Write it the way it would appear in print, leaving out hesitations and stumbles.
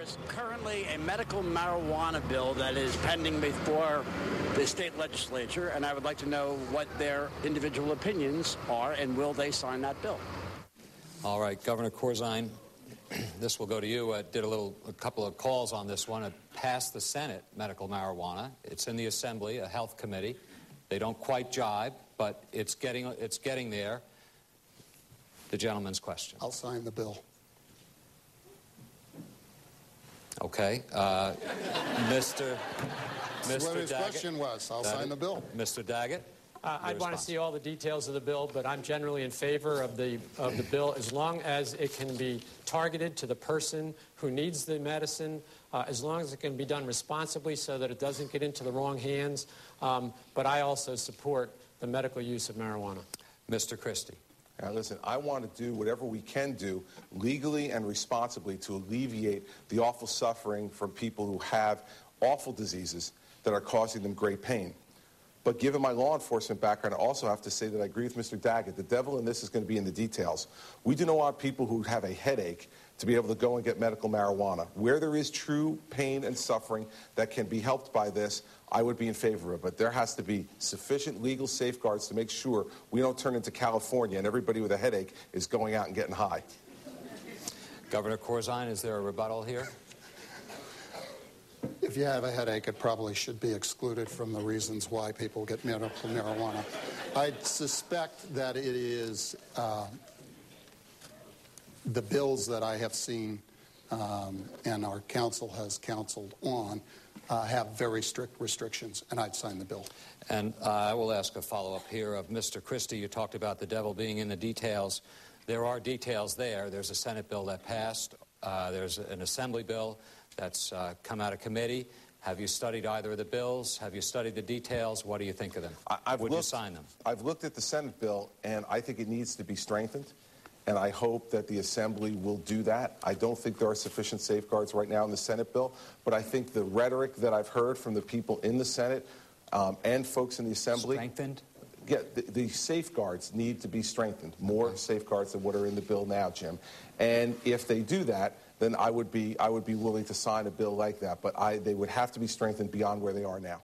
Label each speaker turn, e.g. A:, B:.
A: is currently a medical marijuana bill that is pending before the state legislature, and I would like to know what their individual opinions are, and will they sign that bill?
B: All right, Governor Corzine, this will go to you. I did a couple of calls on this one. It passed the Senate, medical marijuana. It's in the Assembly, a health committee. They don't quite jibe, but it's getting there. The gentleman's question.
C: I'll sign the bill.
B: Okay. Mr.
C: That's what his
B: Daggett.
C: question was. I'll sign the bill.
B: Mr. Daggett?
D: I'd want to see all the details of the bill, but I'm generally in favor of the bill as long as it can be targeted to the person who needs the medicine, as long as it can be done responsibly so that it doesn't get into the wrong hands. But I also support the medical use of marijuana.
B: Mr. Christie.
E: Now, listen, I want to do whatever we can do legally and responsibly to alleviate the awful suffering from people who have awful diseases that are causing them great pain. But given my law enforcement background, I also have to say that I agree with Mr. Daggett. The devil in this is going to be in the details. We do not want people who have a headache to be able to go and get medical marijuana. Where there is true pain and suffering that can be helped by this, I would be in favor of it. But there has to be sufficient legal safeguards to make sure we don't turn into California and everybody with a headache is going out and getting high.
B: Governor Corzine, is there a rebuttal here?
C: If you have a headache, it probably should be excluded from the reasons why people get medical marijuana. I suspect that it is the bills that I have seen and our council has counseled on have very strict restrictions, and I'd sign the bill.
B: And I will ask a follow-up here of Mr. Christie. You talked about the devil being in the details. There are details there. There's a Senate bill that passed. There's an Assembly bill that's come out of committee. Have you studied either of the bills? Have you studied the details? What do you think of them? Would you sign them?
E: I've looked at the Senate bill, and I think it needs to be strengthened, and I hope that the Assembly will do that. I don't think there are sufficient safeguards right now in the Senate bill, but I think the rhetoric that I've heard from the people in the Senate and folks in the Assembly...
B: Strengthened?
E: Yeah, the safeguards need to be strengthened, more safeguards than what are in the bill now, Jim. And if they do that, then I would be willing to sign a bill like that. But they would have to be strengthened beyond where they are now.